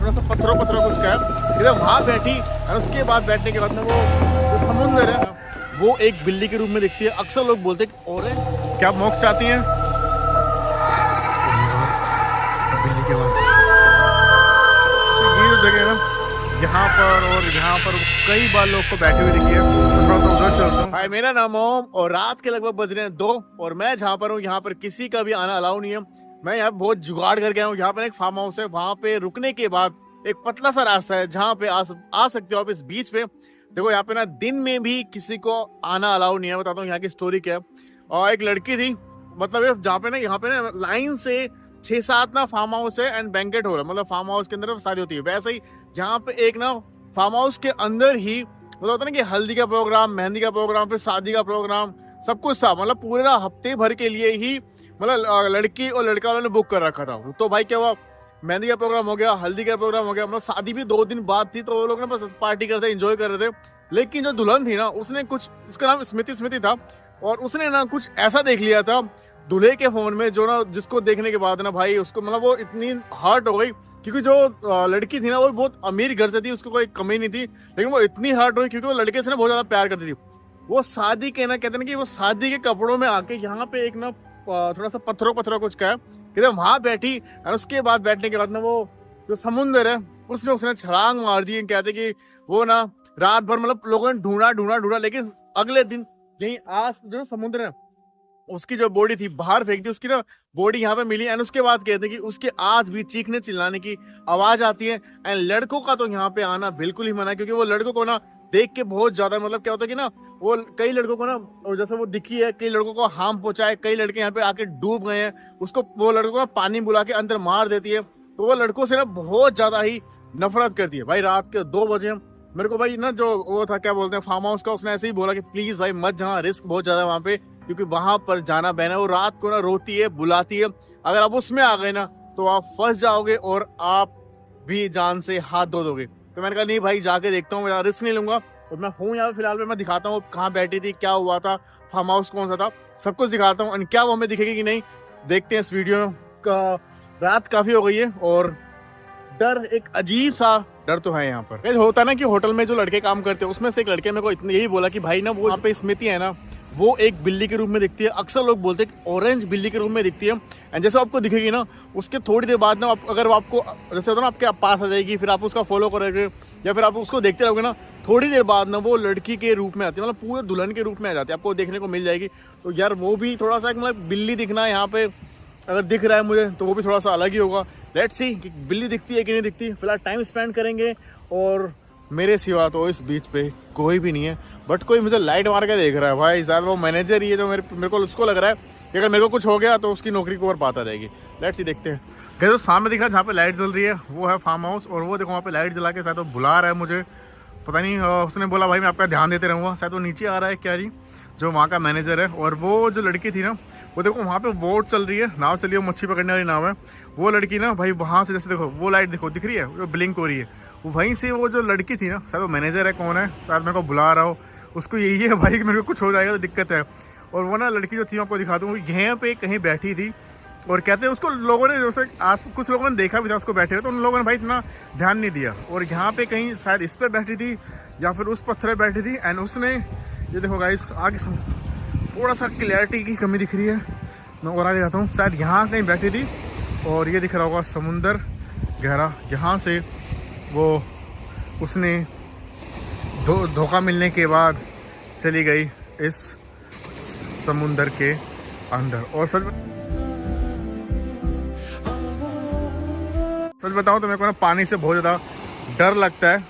थोड़ा सा पत्थरों कुछ का है। इधर वहाँ बैठी और उसके बाद बैठने के बाद में वो जो समुंदर है वो एक बिल्ली के रूप में दिखती है। अक्सर लोग बोलते हैं ऑरेंज। क्या आप मोक्ष चाहती हैं? बिल्ली के पास ये जो जगह है ना, यहाँ पर कई बार लोग को बैठे हुए दिखी है। थोड़ा सा उधर चलता हूँ। भाई मेरा नाम ओम और रात के लगभग बज रहे हैं 2 और मैं जहाँ पर हूँ यहाँ पर किसी का भी आना अलाउ नहीं है। मैं यहाँ बहुत जुगाड़ करके आया हूँ। यहाँ पर एक फार्म हाउस है, वहाँ पे रुकने के बाद एक पतला सा रास्ता है जहाँ पे आ सकते हो आप इस बीच पे। देखो यहाँ पे ना दिन में भी किसी को आना अलाउ नहीं है। बताता हूँ यहाँ की स्टोरी क्या है। और एक लड़की थी, मतलब जहाँ पे ना यहाँ पे ना लाइन से 6-7 ना फार्म हाउस है एंड बैंकेट हॉल है, मतलब फार्म हाउस के अंदर शादी होती है। वैसे ही यहाँ पे एक ना फार्म हाउस के अंदर ही मतलब होता है ना कि हल्दी का प्रोग्राम, मेहंदी का प्रोग्राम, फिर शादी का प्रोग्राम, सब कुछ था। मतलब पूरे ना हफ्ते भर के लिए ही मतलब लड़की और लड़का वालों ने बुक कर रखा था। तो भाई क्या हुआ, मेहंदी का प्रोग्राम हो गया, हल्दी का प्रोग्राम हो गया, मतलब शादी भी 2 दिन बाद थी। तो वो लोग ना बस पार्टी करते एंजॉय कर रहे थे। लेकिन जो दुल्हन थी ना, उसने कुछ, उसका नाम स्मृति था, और उसने ना कुछ ऐसा देख लिया था दूल्हे के फोन में जो ना, जिसको देखने के बाद ना भाई उसको मतलब वो इतनी हर्ट हो गई। क्योंकि जो लड़की थी ना वो बहुत अमीर घर से थी, उसको कोई कमी नहीं थी, लेकिन वो इतनी हर्ट हुई क्योंकि वो लड़के से ना बहुत ज्यादा प्यार करती थी। वो शादी के ना कहते ना कि वो शादी के कपड़ों में आके यहाँ पे एक ना थोड़ा सा पत्थरों कुछ का है, कि वहां बैठी और उसके बाद बैठने के बाद ना वो जो समुंदर है उसमें उसने छलांग मार दी। कहते कि वो ना रात भर मतलब लोगों ने ढूंढा, लेकिन अगले दिन यही आज जो समुद्र है उसकी जो बॉडी थी बाहर फेंक दी, उसकी ना बॉडी यहाँ पे मिली। एंड उसके बाद कहते हैं कि उसके आज भी चीखने चिल्लाने की आवाज आती है। एंड लड़कों का तो यहाँ पे आना बिल्कुल ही मना है, क्योंकि वो लड़कों को ना देख के बहुत ज्यादा मतलब क्या होता है कि ना वो कई लड़कों को ना, और जैसे वो दिखी है, कई लड़कों को हार्म पहुंचाए, कई लड़के यहाँ पे आके डूब गए हैं, उसको वो लड़कों को ना पानी बुला के अंदर मार देती है। तो वो लड़कों से ना बहुत ज्यादा ही नफरत करती है। भाई रात के 2 बजे मेरे को भाई ना जो वो था क्या बोलते हैं फार्म हाउस का, उसने ऐसे ही बोला कि प्लीज भाई मत जाना, रिस्क बहुत ज्यादा है वहाँ पे, क्योंकि वहां पर जाना बहना। वो रात को ना रोती है, बुलाती है, अगर आप उसमें आ गए ना तो आप फंस जाओगे और आप भी जान से हाथ धो दोगे। तो मैंने कहा नहीं भाई जाके देखता हूँ, रिस्क नहीं लूंगा। और मैं हूँ यहाँ फिलहाल पे, मैं दिखाता हूँ कहाँ बैठी थी, क्या हुआ था, फार्म हाउस कौन सा था, सब कुछ दिखाता हूँ। क्या वो हमें दिखेगी कि नहीं, देखते हैं इस वीडियो का। रात काफी हो गई है और डर, एक अजीब सा डर तो है यहाँ पर। होता ना कि होटल में जो लड़के काम करते हैं उसमें से एक लड़के मेरे को इतना यही बोला कि भाई ना वो यहाँ पे स्मृति है ना, वो एक बिल्ली के रूप में दिखती है। अक्सर लोग बोलते हैं ऑरेंज बिल्ली के रूप में दिखती है। एंड जैसे आपको दिखेगी ना उसके थोड़ी देर बाद ना अगर आपको जैसे होता ना आपके पास आ जाएगी, फिर आप उसका फॉलो करोगे या फिर आप उसको देखते रहोगे ना, थोड़ी देर बाद ना वो लड़की के रूप में आती है, मतलब पूरे दुल्हन के रूप में आ जाती है, आपको देखने को मिल जाएगी। तो यार वो भी थोड़ा सा मतलब बिल्ली दिखना यहाँ पे अगर दिख रहा है मुझे तो वो भी थोड़ा सा अलग ही होगा। लेट्स सी कि बिल्ली दिखती है कि नहीं दिखती। फिलहाल टाइम स्पेंड करेंगे और मेरे सिवा तो इस बीच पे कोई भी नहीं है। बट कोई मुझे लाइट मार के देख रहा है भाई, शायद वो मैनेजर ही है जो मेरे को उसको लग रहा है कि अगर मेरे को कुछ हो गया तो उसकी नौकरी को और पाता रहेगी। लेट्स सी देखते हैं। तो सामने दिख रहा है जहाँ पे लाइट जल रही है वो है फार्म हाउस, और वो देखो वहाँ पे लाइट जला के शायद वो बुला रहा है मुझे, पता नहीं। उसने बोला भाई मैं आपका ध्यान देते रहूँगा, शायद वो नीचे आ रहा है क्या जी, जो वहाँ का मैनेजर है। और वो जो लड़की थी ना वो देखो वहाँ पे बोट चल रही है, नाव चली है, मच्छी पकड़ने वाली नाव है। वो लड़की ना भाई वहाँ से जैसे देखो वो लाइट देखो दिख रही है, वो ब्लिंक हो रही है, वहीं से वो जो लड़की थी ना, शायद वो मैनेजर है कौन है, शायद मेरे को बुला रहा हो, उसको यही है भाई कि मेरे को कुछ हो जाएगा तो दिक्कत है। और वो ना लड़की जो थी आपको दिखा दूँ, यहाँ पे कहीं बैठी थी और कहते हैं उसको लोगों ने जैसे आस कुछ लोगों ने देखा भी था उसको बैठे हुए, तो उन लोगों ने भाई इतना ध्यान नहीं दिया। और यहाँ पे कहीं शायद इस पर बैठी थी या फिर उस पत्थर पर बैठी थी। एंड उसने ये देखो गाइस आगे थोड़ा सा क्लैरिटी की कमी दिख रही है, मैं और आगे जाता हूँ, शायद यहाँ कहीं बैठी थी। और ये दिख रहा होगा समुंदर गहरा, यहाँ से वो उसने धोखा मिलने के बाद चली गई इस समुंदर के अंदर। और सच बताऊं तो मेरे को ना पानी से बहुत ज़्यादा डर लगता है।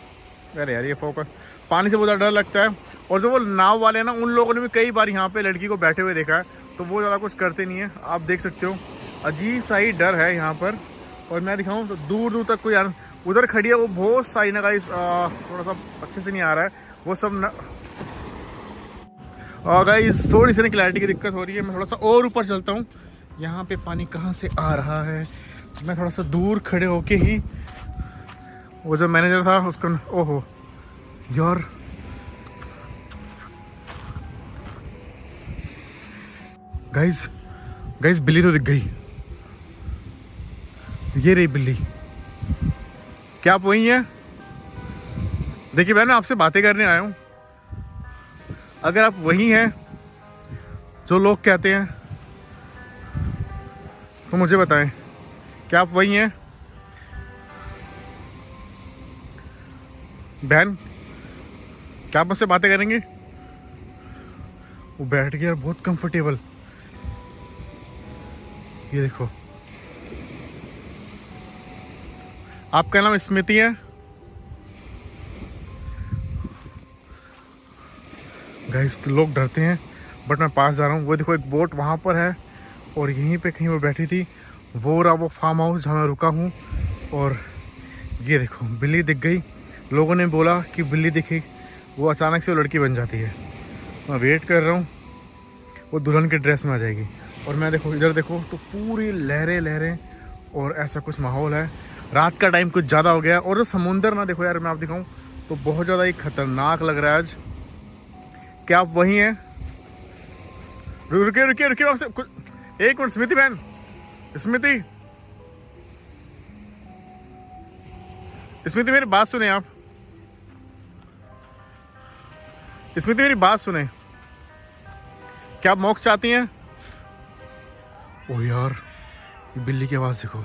अरे यार ये फोकस, पानी से बहुत ज़्यादा डर लगता है। और जो वो नाव वाले हैं ना, उन लोगों ने भी कई बार यहाँ पे लड़की को बैठे हुए देखा है, तो वो ज़्यादा कुछ करते नहीं है। आप देख सकते हो अजीब सा ही डर है यहाँ पर। और मैं दिखाऊँ तो दूर दूर तक कोई उधर खड़ी है वो बहुत सारी ना गाइस, थोड़ा सा अच्छे से नहीं आ रहा है वो सब ना गाइस, थोड़ी सी ना क्लैरिटी की दिक्कत हो रही है। मैं थोड़ा सा और ऊपर चलता हूँ, यहाँ पे पानी कहाँ से आ रहा है। मैं थोड़ा सा दूर खड़े होके ही वो जो मैनेजर था उसको, ओहो यार गाइस बिल्ली तो दिख गई, ये रही बिल्ली। क्या आप वही हैं? देखिए मैं आपसे बातें करने आया हूँ। अगर आप वही हैं जो लोग कहते हैं तो मुझे बताएं, क्या आप वही हैं? बहन, क्या आप मुझसे बातें करेंगे? वो बैठ गया बहुत कंफर्टेबल। ये देखो, आपका नाम स्मृति है? गाइस लोग डरते हैं बट मैं पास जा रहा हूँ। वो देखो एक बोट वहाँ पर है और यहीं पे कहीं वो बैठी थी। वो रहा वो फार्म हाउस जहाँ मैं रुका हूँ। और ये देखो बिल्ली दिख गई। लोगों ने बोला कि बिल्ली दिखी, वो अचानक से वो लड़की बन जाती है। मैं वेट कर रहा हूँ, वो दुल्हन के ड्रेस में आ जाएगी। और मैं देखो इधर देखो तो पूरी लहरें लहरें और ऐसा कुछ माहौल है। रात का टाइम कुछ ज़्यादा हो गया और जो समुंदर ना देखो यार, मैं आप दिखाऊँ तो बहुत ज़्यादा ही खतरनाक लग रहा है आज। क्या आप वही हैं? रुकिए रुकिए रुकिए, आपसे कुछ एक मिनट। स्मृति बहन, स्मृति स्मृति मेरी बात सुने आप। स्मृति मेरी बात सुने, क्या आप मोक्ष चाहती हैं? ओ यार बिल्ली की आवाज देखो।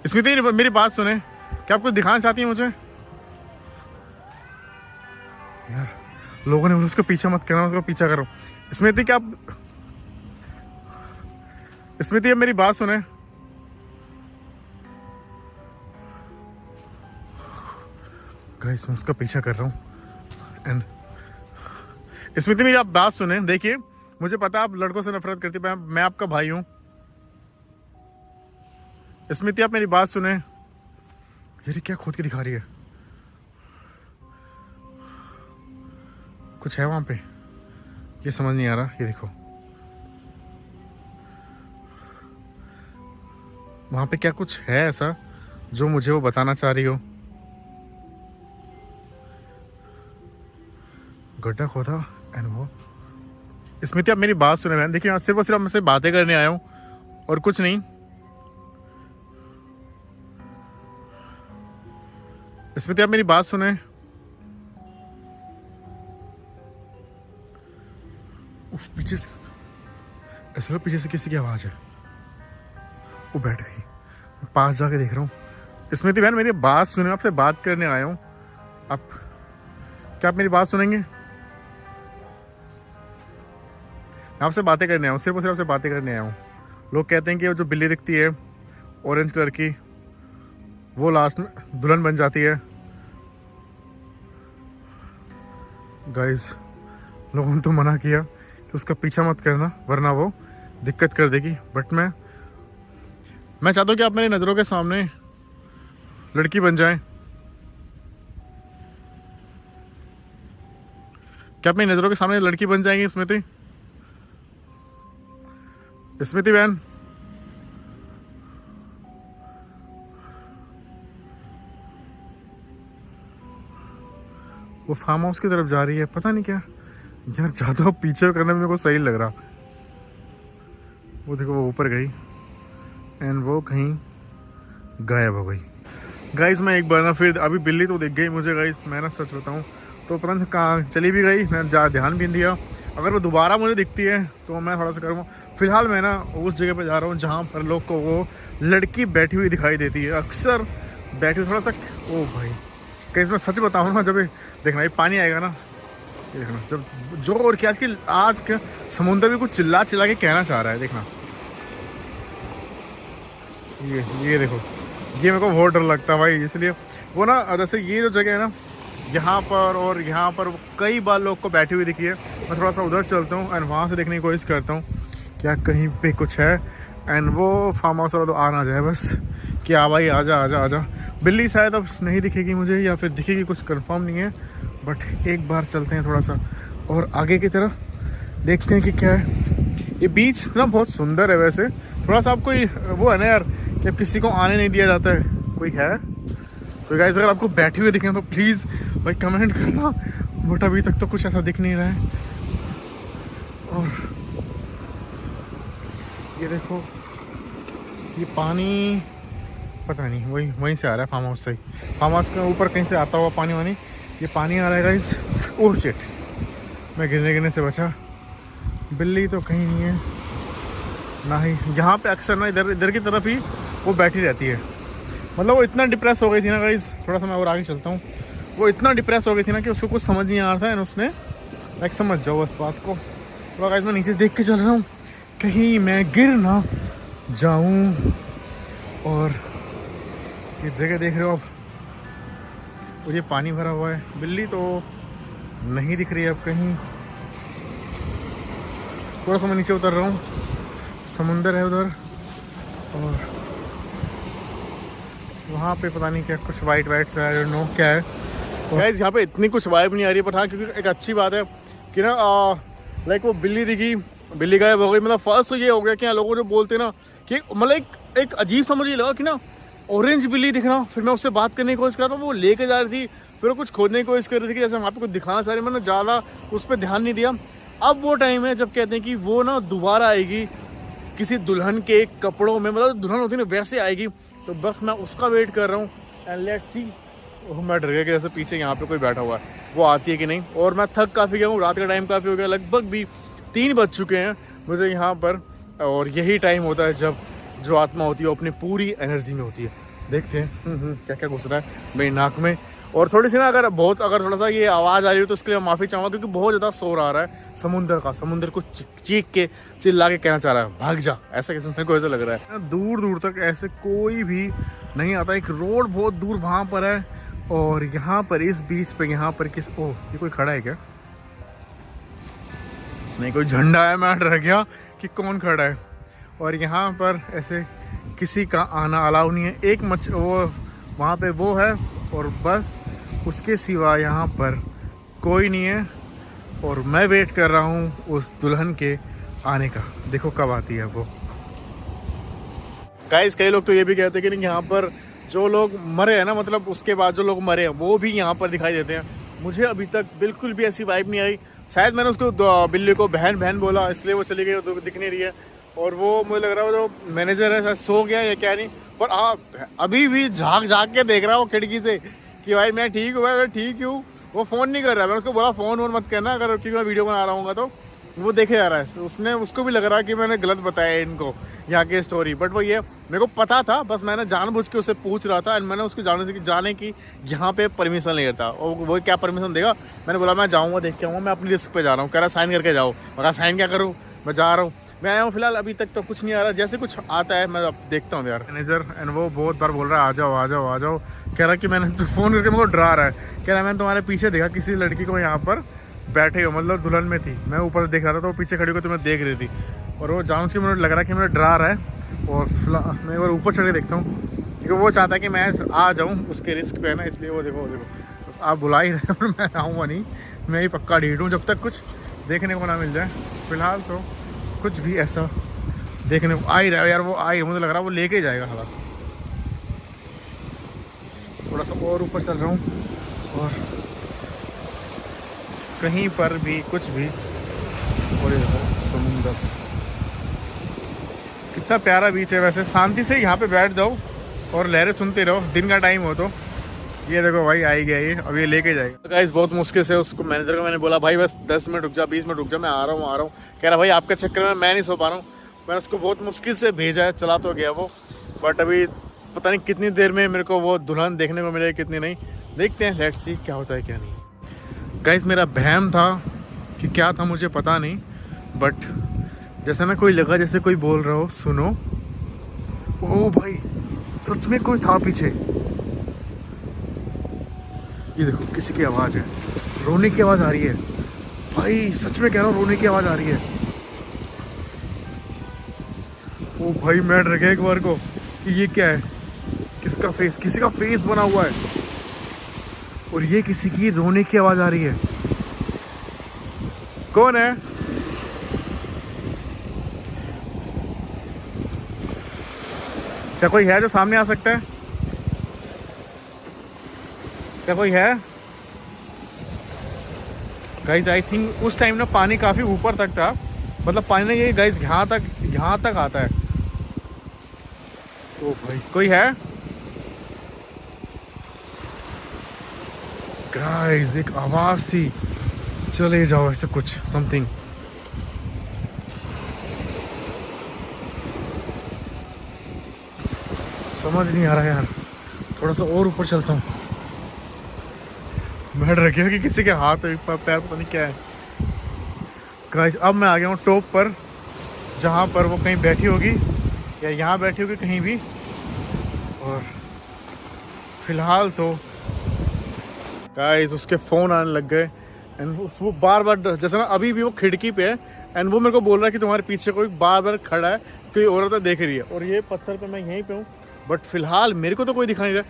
स्मृति मेरी बात सुने, क्या आप कुछ दिखाना चाहती हैं मुझे? यार लोगों ने उसको पीछे मत करना, उसका पीछा करो। स्मृति क्या आप, स्मृति अब मेरी बात सुने। गाइस मैं उसका पीछा कर रहा हूँ। एंड स्मृति मेरी आप बात सुने। देखिए मुझे पता है आप लड़कों से नफरत करती है, मैं आपका भाई हूँ। स्मृति आप मेरी बात सुने। ये क्या खोद के दिखा रही है? कुछ है वहां पे, ये समझ नहीं आ रहा। ये देखो वहां पे क्या कुछ है ऐसा जो मुझे वो बताना चाह रही हो। गड्ढा खोदा एंड वो। स्मृति आप मेरी बात सुने बहन। देखिए मैं सिर्फ और सिर्फ मुझसे बातें करने आया हूँ और कुछ नहीं। स्मृति आप मेरी बात सुने। पीछे से ऐसा तो पीछे से किसी की आवाज है। वो बैठ गई। मैं पास जाके देख रहा हूँ। स्मृति बहन मेरी बात सुने, आपसे बात करने आया हूँ। आप क्या आप मेरी बात सुनेंगे? मैं आपसे बातें करने आया हूँ, सिर्फ और सिर्फ आपसे बातें करने आया हूँ। लोग कहते हैं कि वो जो बिल्ली दिखती है ऑरेंज कलर की, वो लास्ट में दुल्हन बन जाती है। गाइस लोगों ने तो मना किया कि उसका पीछा मत करना वरना वो दिक्कत कर देगी। बट मैं चाहता हूँ कि आप मेरी नज़रों के सामने लड़की बन जाएं। क्या आप मेरी नज़रों के सामने लड़की बन जाएंगी स्मृति? स्मृति बहन, वो फार्म हाउस की तरफ जा रही है। पता नहीं क्या यार, ज़्यादा पीछे करने में मेरे को सही लग रहा। वो देखो वो ऊपर गई एंड वो कहीं गायब हो गई। गाइस मैं एक बार ना फिर, अभी बिल्ली तो दिख गई मुझे गाइस, मैं ना सच बताऊं तो पता नहीं कहाँ चली भी गई, मैं ध्यान भी नहीं दिया। अगर वो दोबारा मुझे दिखती है तो मैं थोड़ा सा करूँगा। फिलहाल मैं ना उस जगह पे जा रहा हूँ जहाँ पर लोग को वो लड़की बैठी हुई दिखाई देती है, अक्सर बैठी हुई। थोड़ा सा ओ भाई कहीं मैं सच बताऊँ ना, जब देखना ये पानी आएगा ना, ये देखना जब जो और क्या आज के समुद्र भी कुछ चिल्ला चिल्ला के कहना चाह रहा है। देखना ये देखो, ये मेरे को बहुत डर लगता है भाई। इसलिए वो ना जैसे ये जो जगह है ना, यहाँ पर और यहाँ पर कई बार लोग को बैठी हुई दिखी है। मैं थोड़ा सा उधर चलता हूँ एंड वहाँ से देखने की कोशिश करता हूँ क्या कहीं पे कुछ है। एंड वो फार्म हाउस वाला तो आ ना जाए बस कि आ भाई आजा आजा आजा। बिल्ली शायद अब नहीं दिखेगी मुझे या फिर दिखेगी, कुछ कंफर्म नहीं है। बट एक बार चलते हैं थोड़ा सा और आगे की तरफ, देखते हैं कि क्या है। ये बीच ना बहुत सुंदर है वैसे। थोड़ा सा आपको वो है ना यार कि अब किसी को आने नहीं दिया जाता है। कोई है तो गाइस अगर आपको बैठी हुई दिखे तो प्लीज़ भाई कमेंट करना। बट अभी तक तो कुछ ऐसा दिख नहीं रहा है। और ये देखो ये पानी पता नहीं, वही वहीं से आ रहा है फार्म हाउस से ही। फार्म हाउस के ऊपर कहीं से आता हुआ पानी वानी, ये पानी आ रहा है गाइस। ओह शिट, मैं गिरने से बचा। बिल्ली तो कहीं नहीं है ना ही यहाँ पे, अक्सर ना इधर इधर की तरफ ही वो बैठी रहती है। मतलब वो इतना डिप्रेस हो गई थी ना गाइस, थोड़ा सा मैं और आगे चलता हूँ। वो इतना डिप्रेस हो गई थी ना कि उसको कुछ समझ नहीं आ रहा था, एंड उसने लाइक समझ जाओ इस बात को। थोड़ा गाइस मैं नीचे देख के चल रहा हूँ कहीं मैं गिर ना जाऊँ। और ये जगह देख रहे हो आप, और ये पानी भरा हुआ है। बिल्ली तो नहीं दिख रही है अब कहीं। थोड़ा सा मैं नीचे उतर रहा हूँ, समुंदर है उधर, और वहाँ पे पता नहीं क्या कुछ वाइट वाइट सा, आई डोंट नो क्या है गाइस। यहाँ पे इतनी कुछ वाइब नहीं आ रही है, पर हाँ क्योंकि एक अच्छी बात है कि ना लाइक वो बिल्ली दिखी, बिल्ली गायब हो गई। मतलब फर्स्ट तो ये हो गया कि लोगों जो बोलते ना कि मतलब एक अजीब सा मुझे लगा कि ना ऑरेंज बिल्ली दिख रहा। फिर मैं उससे बात करने की कोशिश कर रहा था, वो लेके जा रही थी, फिर वो कुछ खोदने की कोशिश कर रही थी कि जैसे वहाँ पे कुछ दिखाना चाह रही। मैंने ज़्यादा उस पर ध्यान नहीं दिया। अब वो टाइम है जब कहते हैं कि वो ना दोबारा आएगी किसी दुल्हन के कपड़ों में, मतलब दुल्हन होती है ना वैसे आएगी। तो बस मैं उसका वेट कर रहा हूँ, एंड लेट्स सी। मैं डर गया कि जैसे पीछे यहाँ पे कोई बैठा हुआ है, वो आती है कि नहीं। और मैं थक काफ़ी गया हूँ, रात का टाइम काफ़ी हो गया, लगभग भी 3 बज चुके हैं मुझे यहाँ पर। और यही टाइम होता है जब जो आत्मा होती है वो अपनी पूरी एनर्जी में होती है। देखते हैं क्या क्या घुस रहा है मेरी नाक में। और थोड़ी सी ना अगर थोड़ा सा ये आवाज़ आ रही हो तो उसके लिए माफ़ी चाहूँगा, क्योंकि बहुत ज़्यादा शोर आ रहा है समुंदर का। समुंदर को चीख के चिल्ला के कहना चाह रहा है भाग जा, ऐसा कैसे मेरे को ऐसा लग रहा है। दूर दूर तक ऐसे कोई भी नहीं आता। एक रोड बहुत दूर वहाँ पर है, और यहाँ पर इस बीच पे यहाँ पर ओह ये कोई खड़ा है क्या? नहीं, कोई झंडा है। मैं डर गया कि कौन खड़ा है। और यहाँ पर ऐसे किसी का आना अलाउ नहीं है। एक वो वहाँ पे वो है, और बस उसके सिवा यहाँ पर कोई नहीं है। और मैं वेट कर रहा हूँ उस दुल्हन के आने का। देखो कब आती है वो। गाइस कई लोग तो ये भी कहते हैं कि यहाँ पर जो लोग मरे हैं ना, मतलब उसके बाद जो लोग मरे हैं वो भी यहाँ पर दिखाई देते हैं। मुझे अभी तक बिल्कुल भी ऐसी वाइब नहीं आई। शायद मैंने उसको बिल्ली को बहन बहन बोला, इसलिए वो चली गई, दिख नहीं रही है। और वो मुझे लग रहा है जो मैनेजर है शायद सो गया या क्या नहीं, पर हाँ अभी भी झाँक के देख रहा है वो खिड़की से कि भाई मैं ठीक हूँ, भाई मैं ठीक हूँ। वो फ़ोन नहीं कर रहा है। मैंने उसको बोला फ़ोन वोन मत करना, अगर क्योंकि मैं वीडियो बना रहा हूँ तो वो देखे जा रहा है। उसको भी लग रहा है कि मैंने गलत बताया इनको यहाँ की स्टोरी। बट वो ये मेरे को पता था, बस मैंने जानबूझ के उससे पूछ रहा था, एंड मैंने उसको जाने की यहाँ पे परमिशन नहीं करता। और वो क्या परमिशन देगा? मैंने बोला मैं जाऊँगा, देख के आऊँगा, मैं अपनी रिस्क पे जा रहा हूँ। कह रहा साइन करके जाओ। मैं कहा साइन क्या करूँ, मैं जा रहा हूँ। मैं आया हूँ फिलहाल, अभी तक तो कुछ नहीं आ रहा। जैसे कुछ आता है मैं अब देखता हूँ यार। मैनेजर एंड वो बहुत बार बोल रहा है आ जाओ आ जाओ आ जाओ। कह रहा कि मैंने फ़ोन करके मेरे को डरा रहा है। कह रहा मैंने तुम्हारे पीछे देखा किसी लड़की को यहाँ पर बैठे हो, मतलब दुल्हन में थी। मैं ऊपर देख रहा था तो वो पीछे खड़ी को तो मैं देख रही थी, और वो जानबूझ के मुझे लग रहा है कि मुझे डरा रहा है। और मैं एक बार ऊपर चढ़ के देखता हूँ, क्योंकि वो चाहता है कि मैं आ जाऊँ उसके रिस्क पे है ना, इसलिए वो देखो आप बुला ही रहे हो। मैं आऊँगा नहीं, मैं ही पक्का ढीठ हूँ जब तक कुछ देखने को ना मिल जाए। फिलहाल तो कुछ भी ऐसा देखने को आ ही रहा है यार। वो आई, मुझे लग रहा है वो लेके जाएगा हालात। थोड़ा सा और ऊपर चल रहा हूँ, और कहीं पर भी कुछ भी। और ये समुंदर कितना प्यारा बीच है। वैसे शांति से यहाँ पे बैठ जाओ और लहरें सुनते रहो, दिन का टाइम हो तो। ये देखो भाई आई गया ये, अब ये लेके जाएगा। गाइस बहुत मुश्किल से उसको मैनेजर को मैंने बोला भाई बस 10 मिनट रुक जा, 20 मिनट रुक जा, मैं आ रहा हूँ। कह रहा भाई आपके चक्कर में मैं नहीं सो पा रहा हूँ। मैंने उसको बहुत मुश्किल से भेजा है, चला तो गया वो, बट अभी पता नहीं कितनी देर में मेरे को वो दुल्हन देखने को मिलेगी कितनी नहीं। देखते हैं, लेट्स सी क्या होता है क्या नहीं। गाइस मेरा बहम था कि क्या था मुझे पता नहीं, बट जैसे ना कोई लगा जैसे कोई बोल रहा हो सुनो। ओ भाई सच में कोई था पीछे। ये देखो किसी की आवाज़ है, रोने की आवाज़ आ रही है भाई, सच में कह रहा हूँ रोने की आवाज़ आ रही है। ओ भाई मैं डर गया एक बार को कि ये क्या है, किसका फेस, किसी का फेस बना हुआ है, और ये किसी की रोने की आवाज़ आ रही है। कौन है? क्या कोई है जो सामने आ सकता है? क्या कोई है? गाइज आई थिंक उस टाइम ना पानी काफ़ी ऊपर तक था, मतलब पानी ना ये गाइज यहाँ तक आता है। ओ भाई कोई है? गाइस एक आवाज सी, चले जाओ ऐसे कुछ समथिंग। समझ नहीं आ रहा यार, थोड़ा सा और ऊपर चलता हूँ। मैं डर गया कि किसी के हाथ पैर पता नहीं क्या है। गाइस अब मैं आ गया हूँ टॉप पर, जहाँ पर वो कहीं बैठी होगी या यहाँ बैठी होगी कहीं भी। और फिलहाल तो गाइस उसके फ़ोन आने लग गए एंड वो बार बार, जैसे ना अभी भी वो खिड़की पे है एंड वो मेरे को बोल रहा है कि तुम्हारे पीछे कोई बार बार खड़ा है, कोई औरत देख रही है। और ये पत्थर पे मैं यहीं पे हूँ, बट फिलहाल मेरे को तो कोई दिखा नहीं रहा।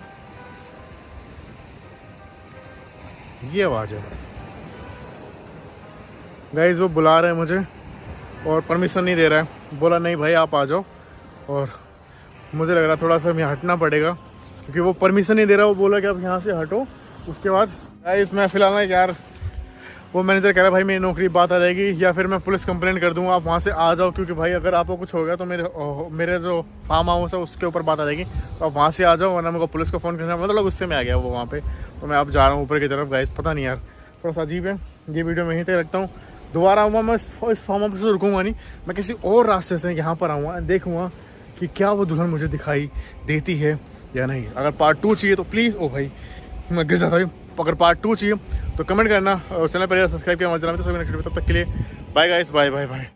ये आवाज़ है बस। गाइस वो बुला रहे हैं मुझे और परमिशन नहीं दे रहा है, बोला नहीं भाई आप आ जाओ। और मुझे लग रहा है थोड़ा सा हमें हटना पड़ेगा क्योंकि वो परमिशन नहीं दे रहा। वो बोला कि आप यहाँ से हटो। उसके बाद गाइस मैं फ़िलहाल ना यार, वो मैनेजर कह रहा है भाई मेरी नौकरी बात आ जाएगी या फिर मैं पुलिस कंप्लेंट कर दूंगा, आप वहाँ से आ जाओ। क्योंकि भाई अगर आपको कुछ हो गया तो मेरे जो फार्म हाउस है उसके ऊपर बात आ जाएगी, तो आप वहाँ से आ जाओ, वरना मेरे को पुलिस को फ़ोन करना। मतलब गुस्से में आ गया वो वहाँ पे। तो मैं अब जा रहा हूँ ऊपर की तरफ। गाइस पता नहीं यार, थोड़ा सा अजीब है। ये वीडियो मैं यहीं तक रखता हूँ। दोबारा आऊँगा मैं इस फार्म हाउस से रुकूँगा नहीं, मैं किसी और रास्ते से यहाँ पर आऊँगा, देखूँगा कि क्या वो दुल्हन मुझे दिखाई देती है या नहीं। अगर पार्ट 2 चाहिए तो प्लीज़, ओ भाई मैं गिर जाता हूँ। अगर पार्ट 2 चाहिए तो कमेंट करना और चैनल पर सब्सक्राइब किया हमारे चैनल में। तो सभी नेक्स्ट वीडियो, तब तक के लिए bye guys, bye bye bye.